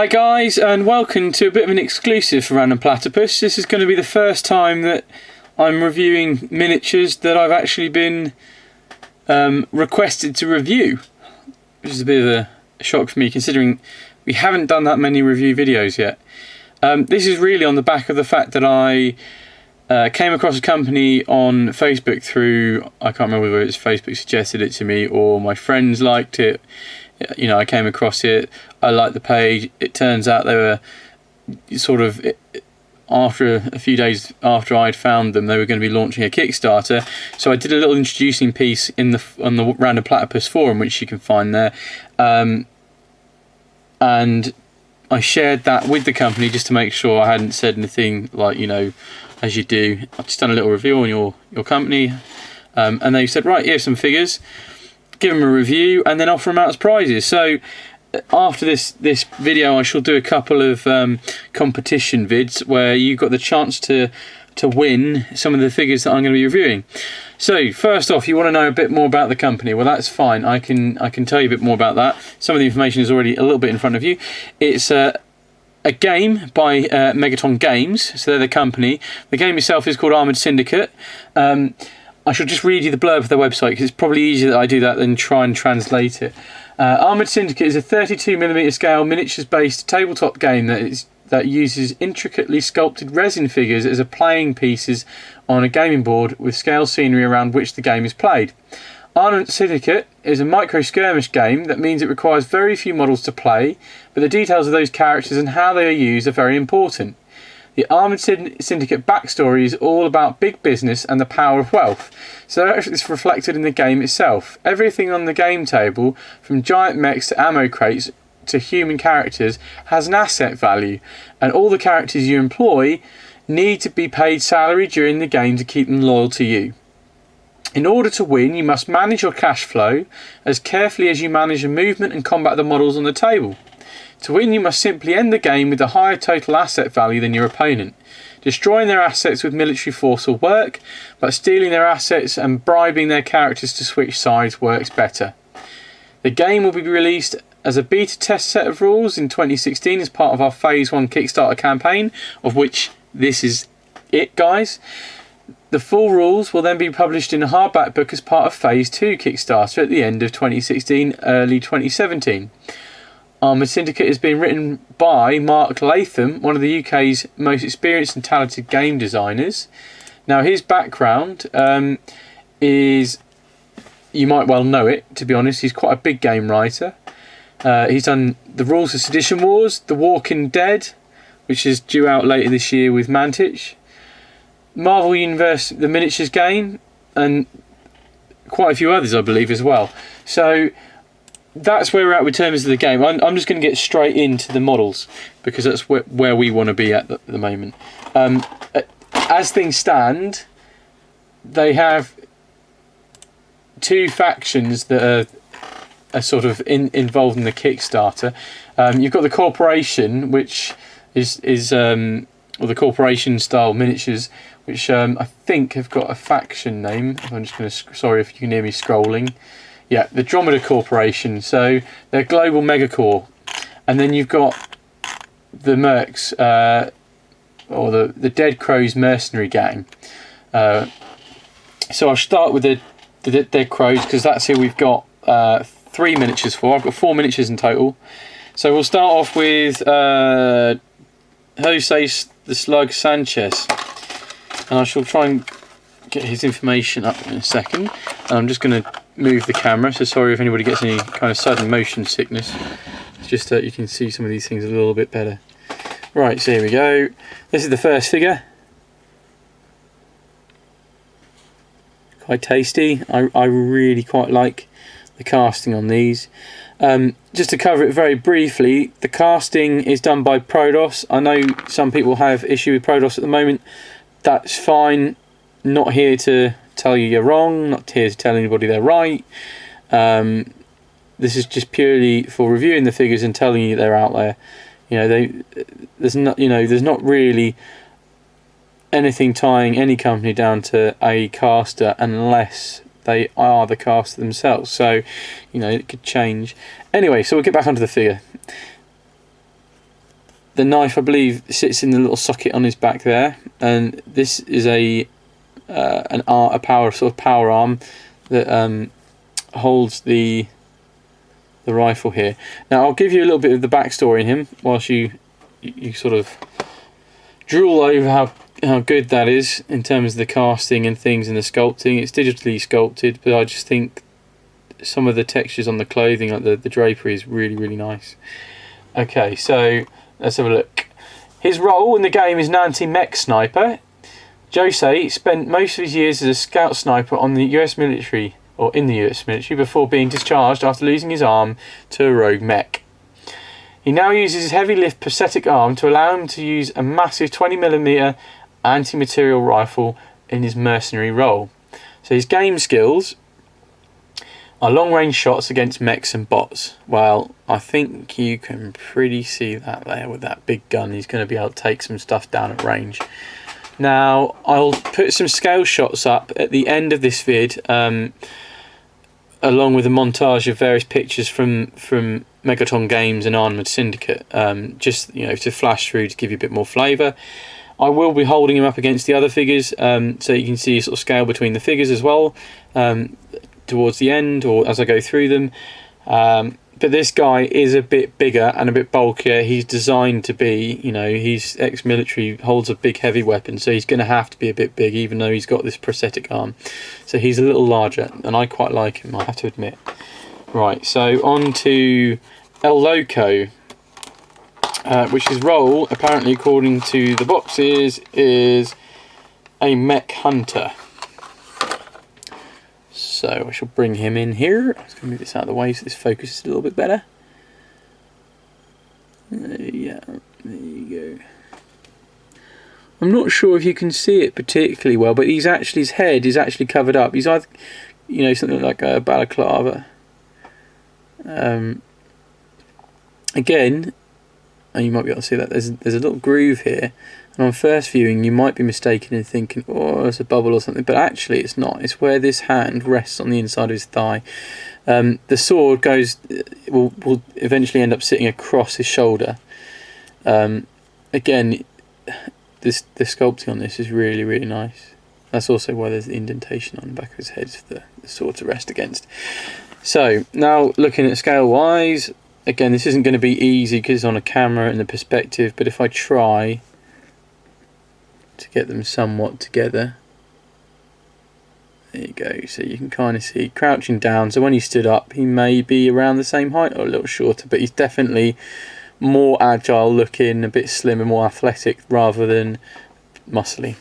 Hi guys, and welcome to a bit of an exclusive for Random Platypus. This is going to be the first time that I'm reviewing miniatures that I've actually been requested to review, which is a bit of a shock for me considering we haven't done that many review videos yet. This is really on the back of the fact that I came across a company on Facebook through, I can't remember whether it's Facebook suggested it to me or my friends liked it. You know, I came across it, I liked the page. It turns out they were sort of, after a few days after I'd found them, they were going to be launching a Kickstarter. So I did a little introducing piece on the Random Platypus forum, which you can find there, and I shared that with the company just to make sure I hadn't said anything, like, you know, as you do. I've just done a little review on your company, and they said, right, here's some figures, give them a review and then offer them out as prizes. So after this video, I shall do a couple of competition vids where you've got the chance to win some of the figures that I'm going to be reviewing. So first off, you want to know a bit more about the company. Well, that's fine. I can tell you a bit more about that. Some of the information is already a little bit in front of you. It's a game by Megaton Games, so they're the company. The game itself is called Armoured Syndicate. I shall just read you the blurb of their website because it's probably easier that I do that than try and translate it. Armoured Syndicate is a 32mm scale miniatures-based tabletop game that uses intricately sculpted resin figures as playing pieces on a gaming board with scale scenery around which the game is played. Armoured Syndicate is a micro-skirmish game. That means it requires very few models to play, but the details of those characters and how they are used are very important. The Armoured Syndicate backstory is all about big business and the power of wealth, so it's reflected in the game itself. Everything on the game table, from giant mechs to ammo crates to human characters, has an asset value, and all the characters you employ need to be paid salary during the game to keep them loyal to you. In order to win, you must manage your cash flow as carefully as you manage the movement and combat the models on the table. To win, you must simply end the game with a higher total asset value than your opponent. Destroying their assets with military force will work, but stealing their assets and bribing their characters to switch sides works better. The game will be released as a beta test set of rules in 2016 as part of our Phase 1 Kickstarter campaign, of which this is it, guys. The full rules will then be published in a hardback book as part of Phase 2 Kickstarter at the end of 2016, early 2017. Armoured Syndicate is being written by Mark Latham, one of the UK's most experienced and talented game designers. Now, his background is, you might well know it, to be honest. He's quite a big game writer. He's done the Rules of Sedition Wars, The Walking Dead, which is due out later this year with Mantich, Marvel Universe, the miniatures game, and quite a few others, I believe, as well. So that's where we're at with terms of the game. I'm just going to get straight into the models because that's where we want to be at the moment. As things stand, they have two factions that are sort of involved in the Kickstarter. You've got the Corporation, which is or the Corporation style miniatures, which I think have got a faction name. I'm just going to, sorry if you can hear me scrolling. Yeah, the Dromeda Corporation, so they're global megacorp. And then you've got the Mercs, or the Dead Crows mercenary gang. So I'll start with the Dead Crows because that's who we've got 3 miniatures for. I've got 4 miniatures in total. So we'll start off with Jose the Slug Sanchez. And I shall try and get his information up in a second. I'm just going to move the camera, so sorry if anybody gets any kind of sudden motion sickness. It's just that you can see some of these things a little bit better. Right, so here we go. This is the first figure. Quite tasty. I really quite like the casting on these. Just to cover it very briefly, the casting is done by Prodos. I know some people have issue with Prodos at the moment. That's fine. Not here to tell you you're wrong, not here to tell anybody they're right. This is just purely for reviewing the figures and telling you they're out there. You know, there's not really anything tying any company down to a caster unless they are the caster themselves. So, you know, it could change. Anyway, so we'll get back onto the figure. The knife, I believe, sits in the little socket on his back there, and this is a power arm that holds the rifle here. Now I'll give you a little bit of the backstory in him whilst you sort of drool over how good that is in terms of the casting and things and the sculpting. It's digitally sculpted, but I just think some of the textures on the clothing, like the drapery, is really, really nice. Okay, so let's have a look. His role in the game is an anti-mech sniper. Jose spent most of his years as a scout sniper on the US military, or in the US military, before being discharged after losing his arm to a rogue mech. He now uses his heavy lift prosthetic arm to allow him to use a massive 20mm anti-material rifle in his mercenary role. So his game skills are long-range shots against mechs and bots. Well, I think you can pretty see that there with that big gun. He's going to be able to take some stuff down at range. Now, I'll put some scale shots up at the end of this vid, along with a montage of various pictures from Megaton Games and Armoured Syndicate, just to flash through to give you a bit more flavour. I will be holding him up against the other figures, so you can see sort of scale between the figures as well, towards the end or as I go through them. But this guy is a bit bigger and a bit bulkier. He's designed to be, he's ex-military, holds a big heavy weapon, so he's going to have to be a bit big, even though he's got this prosthetic arm. So he's a little larger, and I quite like him, I have to admit. Right, so on to El Loco, which his role, apparently according to the boxes, is a mech hunter. So I shall bring him in here. I'm just going to move this out of the way so this focuses a little bit better. Yeah, there you go. I'm not sure if you can see it particularly well, but his head is actually covered up. He's either, something like a balaclava. Again, and you might be able to see that there's a little groove here. And on first viewing, you might be mistaken in thinking, oh, it's a bubble or something, but actually it's not. It's where this hand rests on the inside of his thigh. The sword will eventually end up sitting across his shoulder. Again, the sculpting on this is really, really nice. That's also why there's the indentation on the back of his head for the sword to rest against. So now looking at scale wise, again, this isn't going to be easy because it's on a camera and the perspective, but if I try to get them somewhat together, there you go. So you can kind of see crouching down, so when he stood up he may be around the same height or a little shorter, but he's definitely more agile looking, a bit slimmer, more athletic rather than muscly.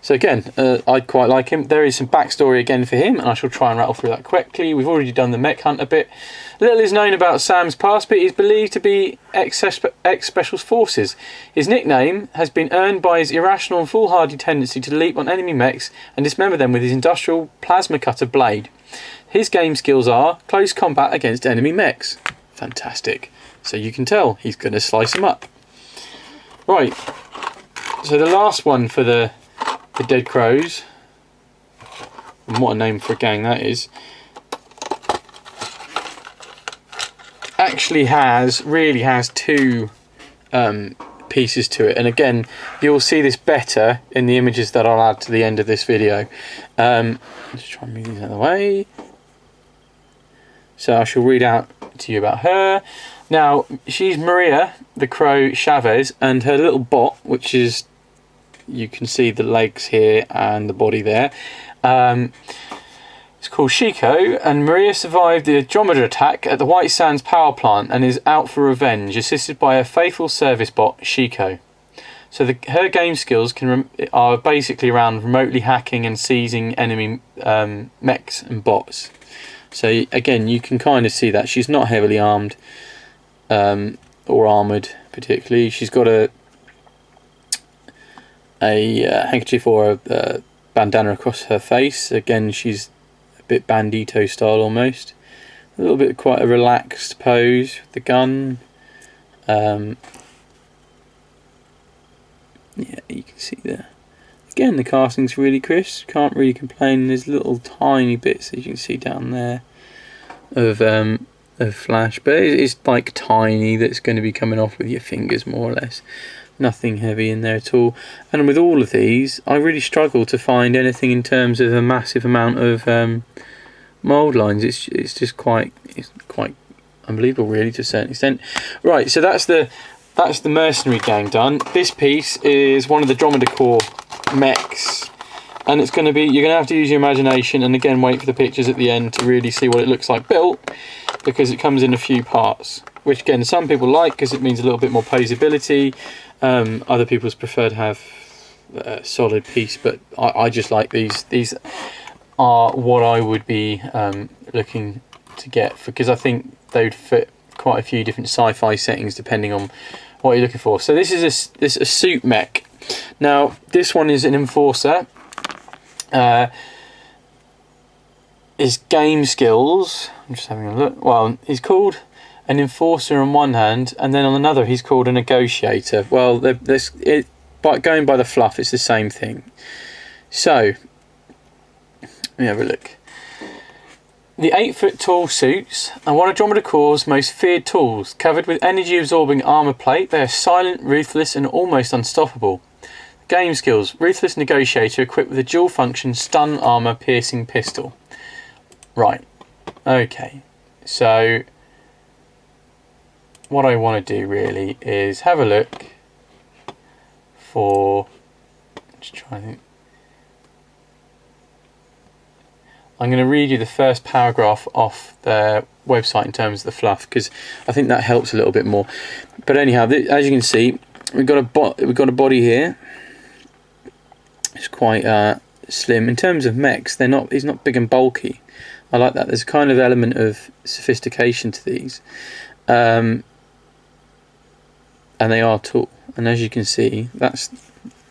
So again, I quite like him. There is some backstory again for him, and I shall try and rattle through that quickly. We've already done the mech hunt a bit. Little is known about Sam's past, but he's believed to be ex-Special Forces. His nickname has been earned by his irrational and foolhardy tendency to leap on enemy mechs and dismember them with his industrial plasma cutter blade. His game skills are close combat against enemy mechs. Fantastic. So you can tell he's going to slice them up. Right, so the last one for the Dead Crows, and what a name for a gang that is, actually really has two pieces to it, and again you'll see this better in the images that I'll add to the end of this video. Let's try and move these out of the way. So I shall read out to you about her. Now, she's Maria the Crow Chavez, and her little bot, which is, you can see the legs here and the body there, it's called Chico, and Maria survived the Andromeda attack at the White Sands power plant and is out for revenge, assisted by her faithful service bot Chico. So her game skills are basically around remotely hacking and seizing enemy mechs and bots. So again, you can kind of see that she's not heavily armed or armoured particularly. She's got a handkerchief or a bandana across her face. Again, she's a bit bandito style almost. A little bit quite a relaxed pose with the gun. Yeah, you can see there. Again, the casting's really crisp. Can't really complain. There's little tiny bits, as you can see down there, of of flash, but it's like tiny, that's going to be coming off with your fingers more or less. Nothing heavy in there at all. And with all of these, I really struggle to find anything in terms of a massive amount of mould lines. It's just quite unbelievable, really, to a certain extent. Right, so that's the mercenary gang done. This piece is one of the Dromedar Corps mechs, and it's going to be, you're going to have to use your imagination, and again wait for the pictures at the end to really see what it looks like built, because it comes in a few parts, which again some people like because it means a little bit more posability. Other people's prefer to have a solid piece, but I just like these. These are what I would be looking to get, because I think they would fit quite a few different sci-fi settings depending on what you're looking for. So this is a suit mech. Now this one is an enforcer. His game skills, I'm just having a look. Well, he's called an enforcer on one hand, and then on another he's called a negotiator. Well, by going by the fluff, it's the same thing. So let me have a look. The 8-foot tall suits are one of Dromedar Corps' most feared tools. Covered with energy-absorbing armour plate, they are silent, ruthless, and almost unstoppable. Game skills: Ruthless Negotiator equipped with a dual-function stun armour piercing pistol. Right. Okay. So what I want to do really is have a look for. Just try and think. I'm going to read you the first paragraph off their website in terms of the fluff, because I think that helps a little bit more. But anyhow, as you can see, we've got a body here. It's quite slim in terms of mechs. He's not big and bulky. I like that. There's a kind of element of sophistication to these, and they are tall. And as you can see, that's,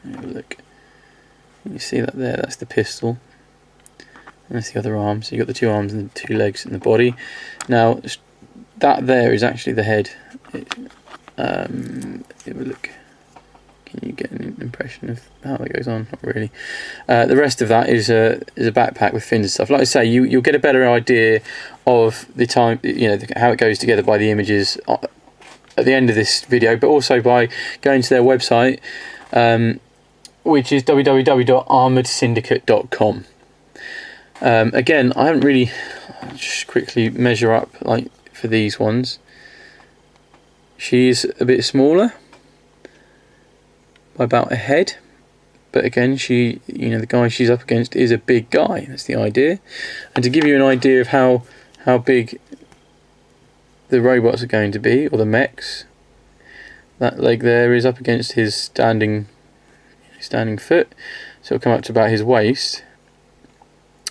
look. You see that there? That's the pistol. And that's the other arm. So you've got the two arms and the two legs and the body. Now that there is actually the head. Have a look. Can you get an impression of how that goes on? Not really. The rest of that is a backpack with fins and stuff. Like I say, you'll get a better idea of the time, how it goes together by the images at the end of this video, but also by going to their website, which is www.armouredsyndicate.com. Again, I haven't really. I'll just quickly measure up, like for these ones. She's a bit smaller by about a head, but again, the guy she's up against is a big guy. That's the idea. And to give you an idea of how big the robots are going to be, or the mechs, that leg there is up against his standing foot, so it'll come up to about his waist,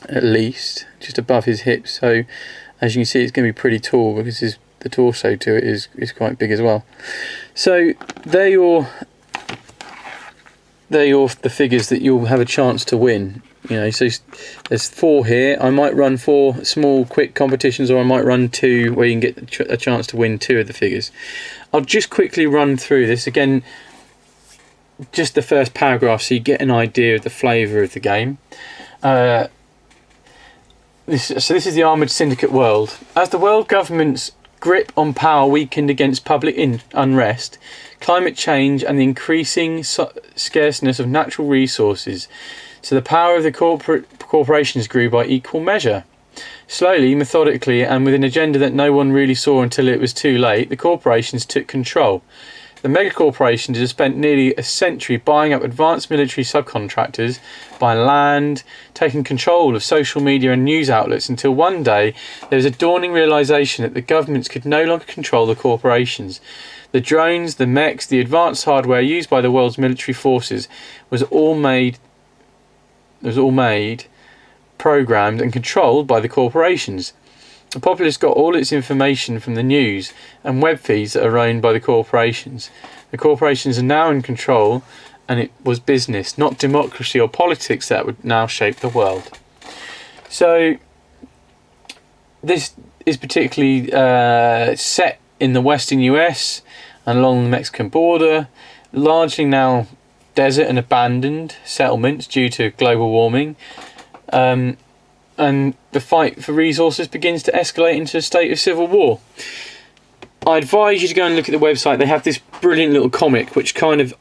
at least, just above his hips. So as you can see, it's going to be pretty tall, because the torso to it is quite big as well. So they're the figures that you'll have a chance to win. So there's 4 here. I might run 4 small quick competitions, or I might run 2 where you can get a chance to win 2 of the figures. I'll just quickly run through this again, just the first paragraph, so you get an idea of the flavour of the game. This is the Armoured Syndicate world. As the world government's grip on power weakened against public unrest, climate change and the increasing scarceness of natural resources, so the power of the corporations grew by equal measure. Slowly, methodically, and with an agenda that no one really saw until it was too late, the corporations took control. The megacorporations have spent nearly a century buying up advanced military subcontractors, buying land, taking control of social media and news outlets, until one day there was a dawning realisation that the governments could no longer control the corporations. The drones, the mechs, the advanced hardware used by the world's military forces was all made, programmed and controlled by the corporations. The populace got all its information from the news and web feeds that are owned by the corporations. The corporations are now in control, and it was business, not democracy or politics, that would now shape the world. So this is particularly set in the western US and along the Mexican border, largely now desert and abandoned settlements due to global warming. and the fight for resources begins to escalate into a state of civil war. I advise you to go and look at the website. They have this brilliant little comic which kind of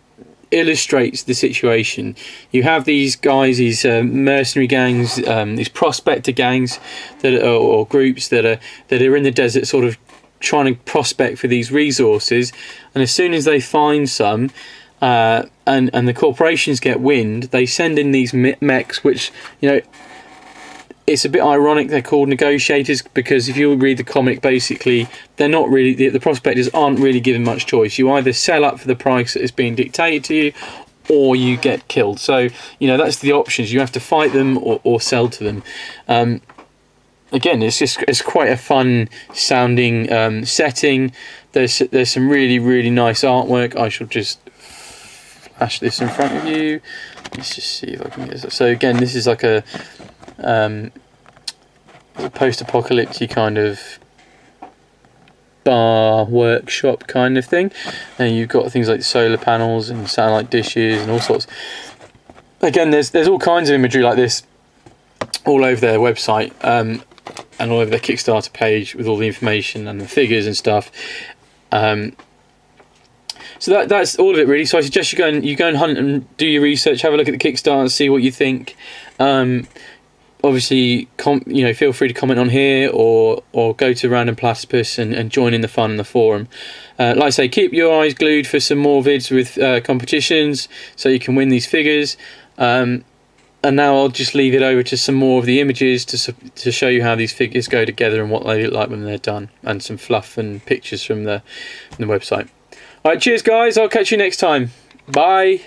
illustrates the situation. You have these guys, these mercenary gangs, these prospector gangs that are, or groups that are in the desert, sort of trying to prospect for these resources, and as soon as they find some, and the corporations get wind, they send in these mechs, which, you know, it's a bit ironic they're called negotiators, because if you read the comic, basically they're not really, the prospectors aren't really given much choice. You either sell up for the price that is being dictated to you, or you get killed. So, you know, that's the options. You have to fight them or sell to them. Again, it's quite a fun sounding setting. There's some really nice artwork. I shall just flash this in front of you. Let's just see if I can get this. So again, this is like a post-apocalyptic kind of bar workshop kind of thing, and you've got things like solar panels and satellite dishes and all sorts. Again, there's all kinds of imagery like this all over their website, and all over their Kickstarter page with all the information and the figures and stuff. So that's all of it really. So I suggest you go and hunt and do your research, have a look at the Kickstarter, see what you think. Obviously, you know, feel free to comment on here, or go to Random Platypus and join in the fun in the forum. Like I say, keep your eyes glued for some more vids with competitions, so you can win these figures. And now I'll just leave it over to some more of the images to show you how these figures go together and what they look like when they're done, and some fluff and pictures from the website. Alright, cheers guys, I'll catch you next time. Bye.